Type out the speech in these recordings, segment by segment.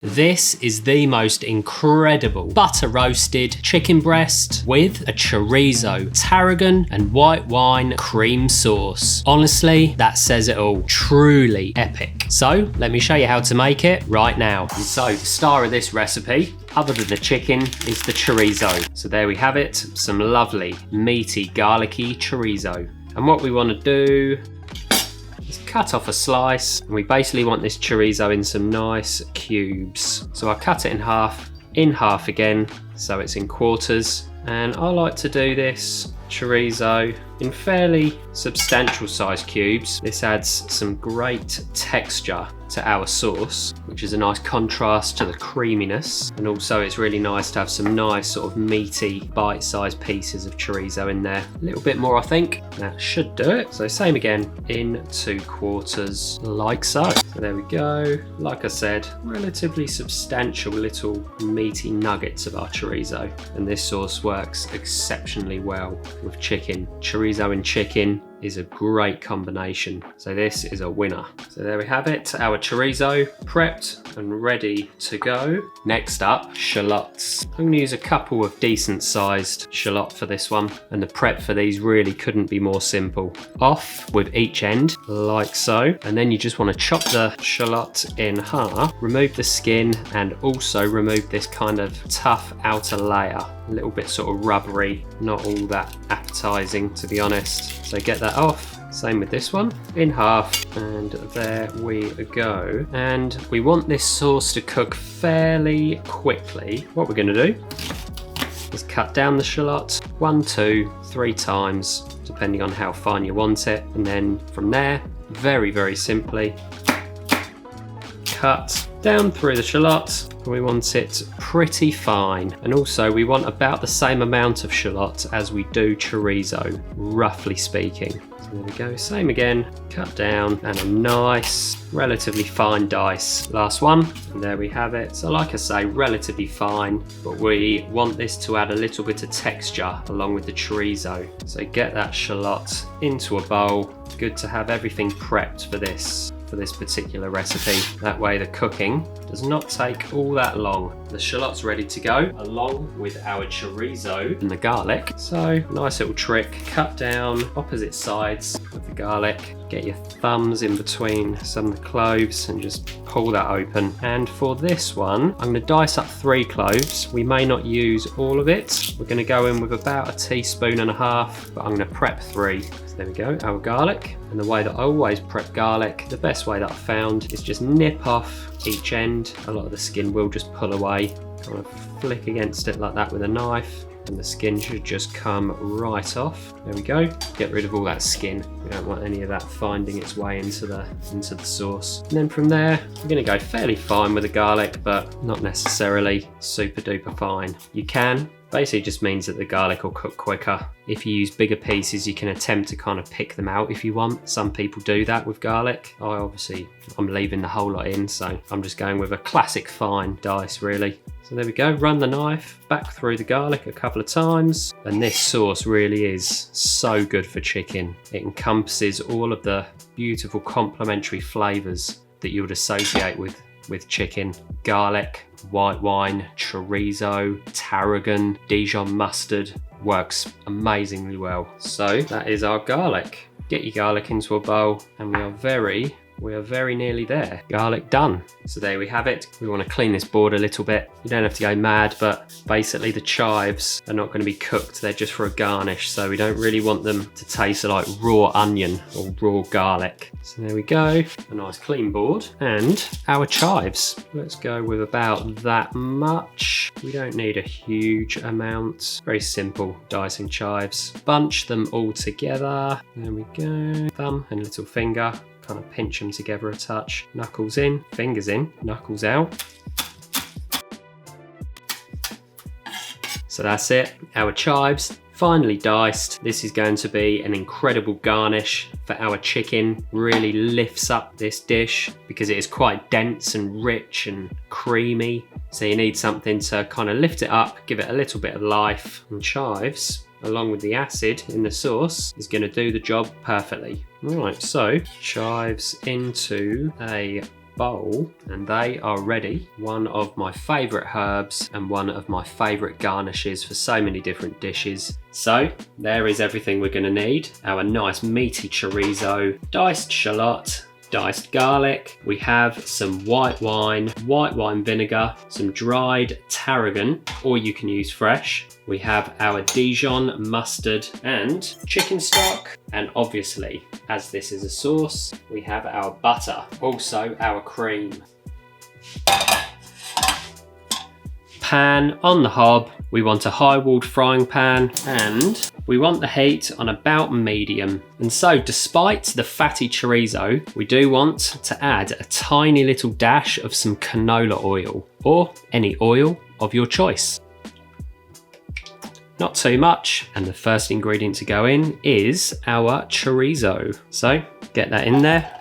This is the most incredible butter roasted chicken breast with a chorizo, tarragon and white wine cream sauce. Honestly, that says it all. Truly epic. So let me show you how to make it right now. And so the star of this recipe, other than the chicken, is the chorizo. So there we have it, some lovely meaty garlicky chorizo. And what we want to do is cut off a slice, and we basically want this chorizo in some nice cubes. So I cut it in half again, so it's in quarters. And I like to do this chorizo in fairly substantial size cubes. This adds some great texture to our sauce, which is a nice contrast to the creaminess, and also it's really nice to have some nice sort of meaty bite-sized pieces of chorizo in there. A little bit more, I think. That should do it. So same again, in 2 quarters, like so. So there we go. Like I said, relatively substantial little meaty nuggets of our chorizo, and this sauce works exceptionally well with chicken. Chorizo and chicken is a great combination, so this is a winner. So there we have it, our chorizo prepped and ready to go. Next up, shallots. I'm going to use a couple of decent sized shallot for this one, and the prep for these really couldn't be more simple. Off with each end like so, and then you just want to chop the shallot in half, remove the skin, and also remove this kind of tough outer layer, a little bit sort of rubbery, not all that appetizing to be honest. So get that off. Same with this one, in half, and there we go. And we want this sauce to cook fairly quickly. What we're going to do is cut down the shallot 1, 2, 3 times, depending on how fine you want it, and then from there, very simply, cut down through the shallot. We want it pretty fine, and also we want about the same amount of shallot as we do chorizo, roughly speaking. So there we go, same again, cut down, and a nice relatively fine dice. Last one, and there we have it. So like I say, relatively fine, but we want this to add a little bit of texture along with the chorizo. So get that shallot into a bowl. Good to have everything prepped for this particular recipe. That way the cooking does not take all that long. The shallot's ready to go, along with our chorizo and the garlic. So nice little trick, cut down opposite sides of the garlic, get your thumbs in between some of the cloves and just pull that open. And for this one, I'm going to dice up 3 cloves. We may not use all of it. We're going to go in with about 1.5 teaspoons, but I'm going to prep 3. So there we go, our garlic. And the way that I always prep garlic, the best way that I've found is just nip off each end. A lot of the skin will just pull away. Kind of flick against it like that with a knife, and the skin should just come right off. There we go. Get rid of all that skin. We don't want any of that finding its way into the sauce. And then from there, we're going to go fairly fine with the garlic, but not necessarily super duper fine. You can. Basically just means that the garlic will cook quicker. If you use bigger pieces, you can attempt to kind of pick them out if you want. Some people do that with garlic. I'm leaving the whole lot in, so I'm just going with a classic fine dice really. So there we go, run the knife back through the garlic a couple of times, and this sauce really is so good for chicken. It encompasses all of the beautiful complementary flavours that you would associate with chicken. Garlic, white wine, chorizo, tarragon, Dijon mustard, works amazingly well. So that is our garlic. Get your garlic into a bowl, and we are very nearly there. Garlic done. So there we have it. We want to clean this board a little bit. You don't have to go mad, but basically the chives are not going to be cooked. They're just for a garnish, so we don't really want them to taste like raw onion or raw garlic. So there we go, a nice clean board. And our chives. Let's go with about that much. We don't need a huge amount. Very simple dicing chives. Bunch them all together. There we go. Thumb and little finger. Kind of pinch them together a touch. Knuckles in, fingers in, knuckles out. So that's it, our chives finally diced. This is going to be an incredible garnish for our chicken. Really lifts up this dish because it is quite dense and rich and creamy. So you need something to kind of lift it up, give it a little bit of life. And chives, along with the acid in the sauce, is going to do the job perfectly. Alright, so chives into a bowl and they are ready. One of my favourite herbs and one of my favourite garnishes for so many different dishes. So there is everything we're going to need. Our nice meaty chorizo, diced shallot, diced garlic. We have some white wine vinegar, some dried tarragon, or you can use fresh. We have our Dijon mustard and chicken stock. And obviously, as this is a sauce, we have our butter, also our cream. Pan on the hob. We want a high-walled frying pan and we want the heat on about medium. And so despite the fatty chorizo, we do want to add a tiny little dash of some canola oil or any oil of your choice. Not too much. And the first ingredient to go in is our chorizo. So get that in there.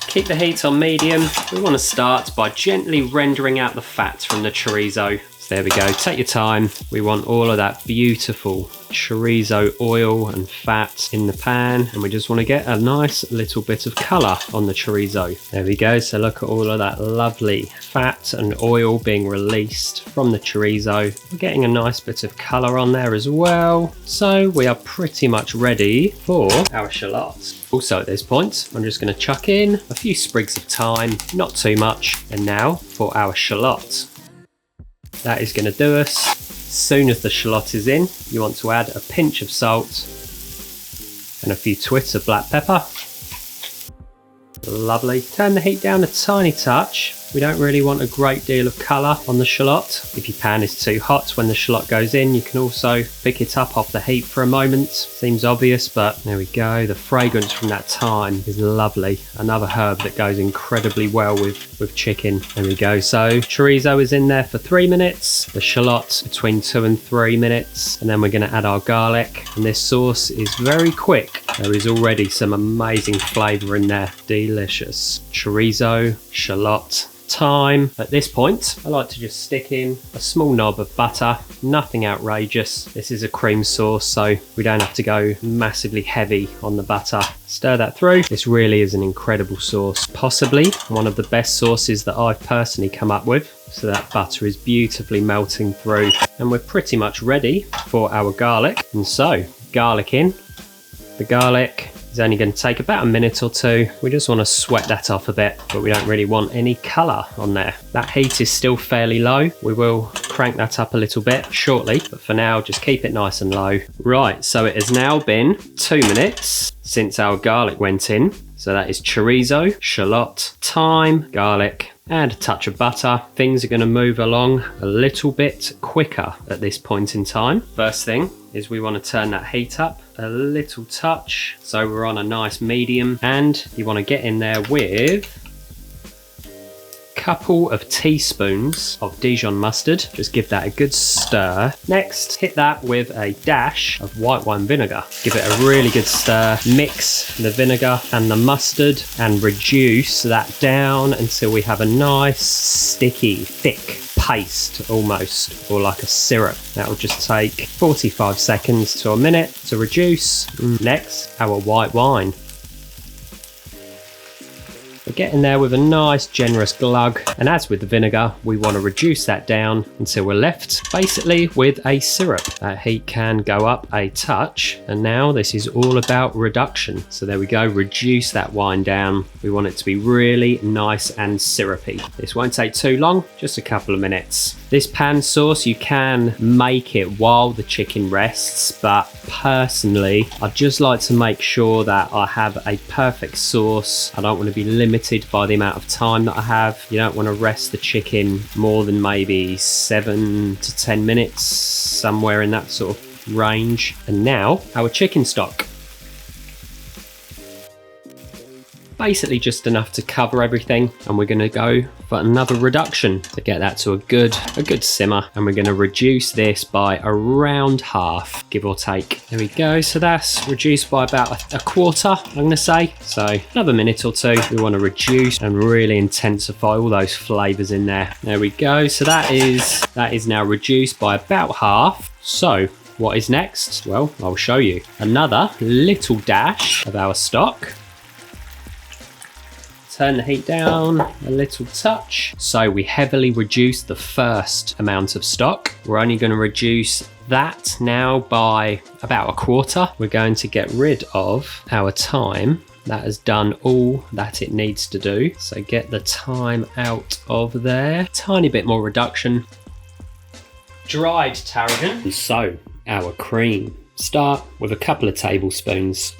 Keep the heat on medium. We want to start by gently rendering out the fat from the chorizo. So there we go, take your time. We want all of that beautiful chorizo oil and fat in the pan, and we just want to get a nice little bit of colour on the chorizo. There we go, so look at all of that lovely fat and oil being released from the chorizo. We're getting a nice bit of colour on there as well. So we are pretty much ready for our shallots. Also at this point, I'm just going to chuck in a few sprigs of thyme, not too much. And now for our shallot. That is going to do us. As soon as the shallot is in, you want to add a pinch of salt and a few twists of black pepper. Lovely. Turn the heat down a tiny touch. We don't really want a great deal of colour on the shallot. If your pan is too hot when the shallot goes in, you can also pick it up off the heat for a moment. Seems obvious, but there we go. The fragrance from that thyme is lovely. Another herb that goes incredibly well with chicken. There we go. So chorizo is in there for 3 minutes. The shallot between 2 and 3 minutes. And then we're going to add our garlic. And this sauce is very quick. There is already some amazing flavour in there. Delicious. Chorizo, shallot, thyme. At this point, I like to just stick in a small knob of butter, nothing outrageous. This is a cream sauce, so we don't have to go massively heavy on the butter. Stir that through. This really is an incredible sauce, possibly one of the best sauces that I've personally come up with. So that butter is beautifully melting through, and we're pretty much ready for our garlic. And so, garlic in. The garlic is only going to take about a minute or two. We just want to sweat that off a bit, but we don't really want any colour on there. That heat is still fairly low. We will crank that up a little bit shortly, but for now, just keep it nice and low. Right, so it has now been 2 minutes since our garlic went in. So that is chorizo, shallot, thyme, garlic, and a touch of butter. Things are going to move along a little bit quicker at this point in time. First thing is we want to turn that heat up a little touch, so we're on a nice medium, and you want to get in there with a couple of teaspoons of Dijon mustard. Just give that a good stir. Next, hit that with a dash of white wine vinegar. Give it a really good stir. Mix the vinegar and the mustard and reduce that down until we have a nice sticky thick paste almost, or like a syrup. That will just take 45 seconds to a minute to reduce. Next, our white wine. We're getting there with a nice generous glug, and as with the vinegar, we want to reduce that down until we're left basically with a syrup. That heat can go up a touch, and now this is all about reduction. So there we go, reduce that wine down. We want it to be really nice and syrupy. This won't take too long, just a couple of minutes. This pan sauce, you can make it while the chicken rests, but personally, I just like to make sure that I have a perfect sauce. I don't want to be limited by the amount of time that I have. You don't want to rest the chicken more than maybe 7 to 10 minutes, somewhere in that sort of range. And now, our chicken stock. Basically just enough to cover everything, and we're going to go for another reduction to get that to a good simmer, and we're going to reduce this by around half, give or take. There we go, so that's reduced by about a quarter, I'm going to say. So another minute or two, we want to reduce and really intensify all those flavours in there. There we go, so that is now reduced by about half. So what is next? Well, I'll show you. Another little dash of our stock. Turn the heat down a little touch. So we heavily reduced the first amount of stock. We're only going to reduce that now by about a quarter. We're going to get rid of our thyme. That has done all that it needs to do. So get the thyme out of there. Tiny bit more reduction. Dried tarragon. And so our cream. Start with a couple of tablespoons.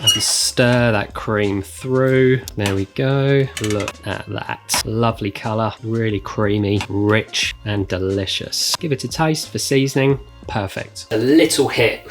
And stir that cream through. There we go. Look at that. Lovely colour, really creamy, rich and delicious. Give it a taste for seasoning. Perfect. A little hit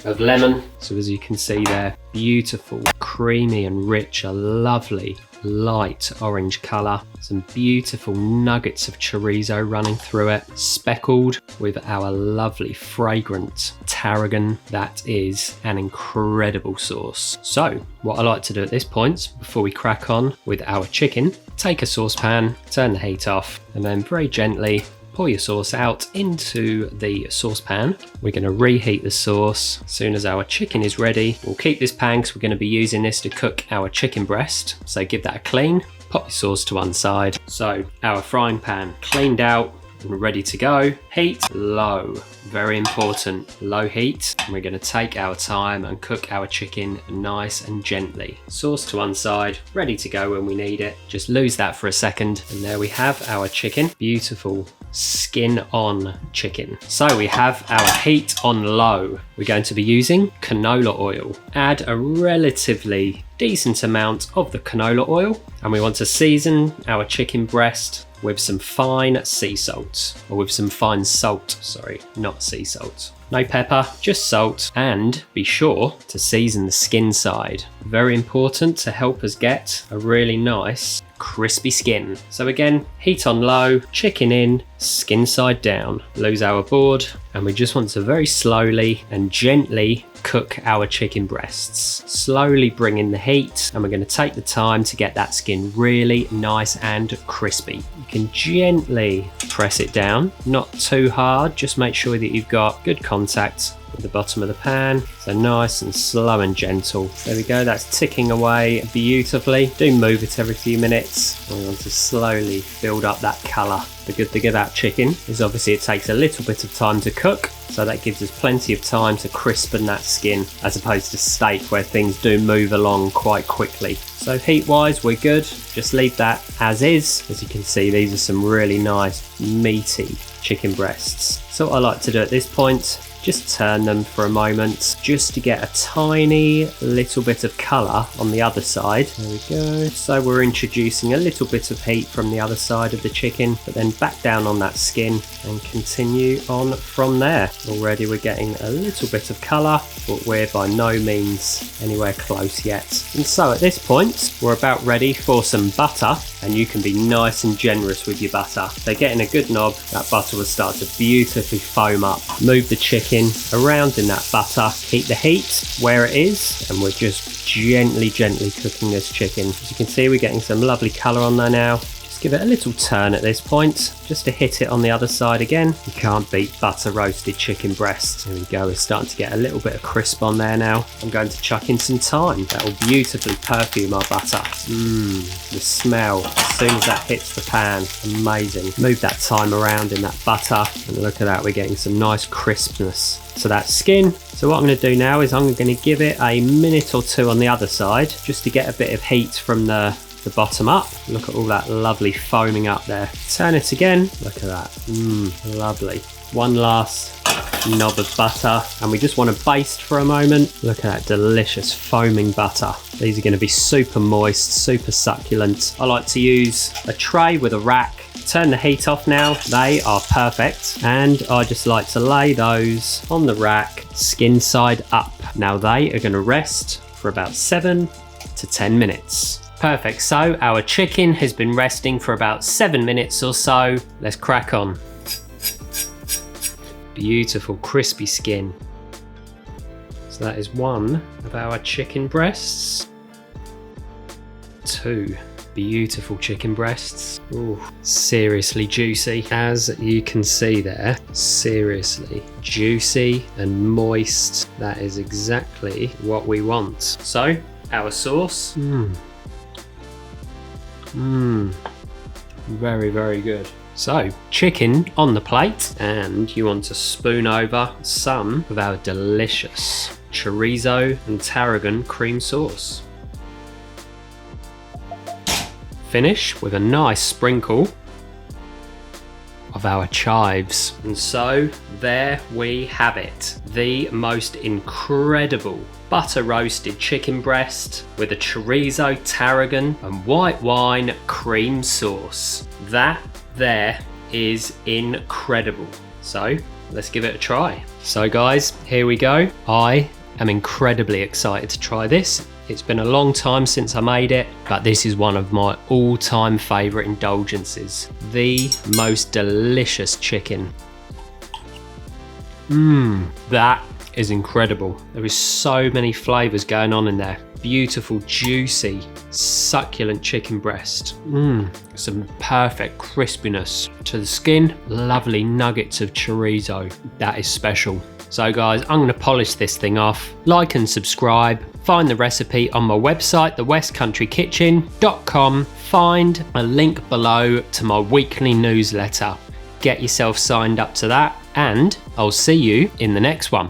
of lemon. So as you can see there, beautiful, creamy and rich, a lovely light orange colour. Some beautiful nuggets of chorizo running through it, speckled with our lovely fragrant tarragon. That is an incredible sauce. So what I like to do at this point, before we crack on with our chicken, take a saucepan, turn the heat off, and then very gently pour your sauce out into the saucepan. We're going to reheat the sauce. As soon as our chicken is ready, we'll keep this pan because we're going to be using this to cook our chicken breast. So give that a clean, pop your sauce to one side. So our frying pan cleaned out and ready to go. Heat low, very important, low heat. And we're going to take our time and cook our chicken nice and gently. Sauce to one side, ready to go when we need it. Just lose that for a second, and there we have our chicken. Beautiful skin on chicken. So we have our heat on low. We're going to be using canola oil. Add a relatively decent amount of the canola oil, and we want to season our chicken breast with some fine sea salt, or with some fine salt, sorry, not sea salt. No pepper, just salt, and be sure to season the skin side. Very important to help us get a really nice crispy skin. So again, heat on low, chicken in, skin side down. Lose our board, and we just want to very slowly and gently cook our chicken breasts. Slowly bring in the heat, and we're going to take the time to get that skin really nice and crispy. You can gently press it down, not too hard, just make sure that you've got good contact with the bottom of the pan. So nice and slow and gentle. There we go, that's ticking away beautifully. Do move it every few minutes. We want to slowly build up that colour. The good thing about chicken is obviously it takes a little bit of time to cook, so that gives us plenty of time to crispen that skin, as opposed to steak where things do move along quite quickly. So heat wise we're good, just leave that as is. As you can see, these are some really nice meaty chicken breasts. So what I like to do at this point, just turn them for a moment just to get a tiny little bit of colour on the other side. There we go. So we're introducing a little bit of heat from the other side of the chicken, but then back down on that skin and continue on from there. Already we're getting a little bit of colour, but we're by no means anywhere close yet. And so at this point, we're about ready for some butter, and you can be nice and generous with your butter. So getting a good knob, that butter will start to beautifully foam up. Move the chicken around in that butter, keep the heat where it is, and we're just gently cooking this chicken. As you can see, we're getting some lovely colour on there now. Just give it a little turn at this point, just to hit it on the other side again. You can't beat butter roasted chicken breast. There we go, we're starting to get a little bit of crisp on there now. I'm going to chuck in some thyme. That will beautifully perfume our butter. The smell as soon as that hits the pan, amazing. Move that thyme around in that butter, and look at that, we're getting some nice crispness to that skin. So what I'm going to do now is I'm going to give it a minute or two on the other side, just to get a bit of heat from the bottom up. Look at all that lovely foaming up there. Turn it again, look at that, lovely. One last knob of butter, and we just want to baste for a moment. Look at that delicious foaming butter. These are going to be super moist, super succulent. I like to use a tray with a rack. Turn the heat off now, they are perfect, and I just like to lay those on the rack, skin side up. Now they are going to rest for about 7 to 10 minutes. Perfect, so our chicken has been resting for about 7 minutes or so. Let's crack on. Beautiful crispy skin. So that is one of our chicken breasts. 2 Beautiful chicken breasts. Ooh, seriously juicy, as you can see there. Seriously juicy and moist. That is exactly what we want. So, our sauce. Very, very good. So, chicken on the plate, and you want to spoon over some of our delicious chorizo and tarragon cream sauce. Finish with a nice sprinkle of our chives. And so there we have it. The most incredible butter roasted chicken breast with a chorizo, tarragon and white wine cream sauce. That there is incredible. So let's give it a try. So guys, here we go. I am incredibly excited to try this. It's been a long time since I made it, but this is one of my all-time favourite indulgences. The most delicious chicken. That is incredible. There is so many flavours going on in there. Beautiful, juicy, succulent chicken breast. Some perfect crispiness to the skin. Lovely nuggets of chorizo. That is special. So guys, I'm going to polish this thing off. Like and subscribe. Find the recipe on my website, thewestcountrykitchen.com. Find a link below to my weekly newsletter. Get yourself signed up to that, and I'll see you in the next one.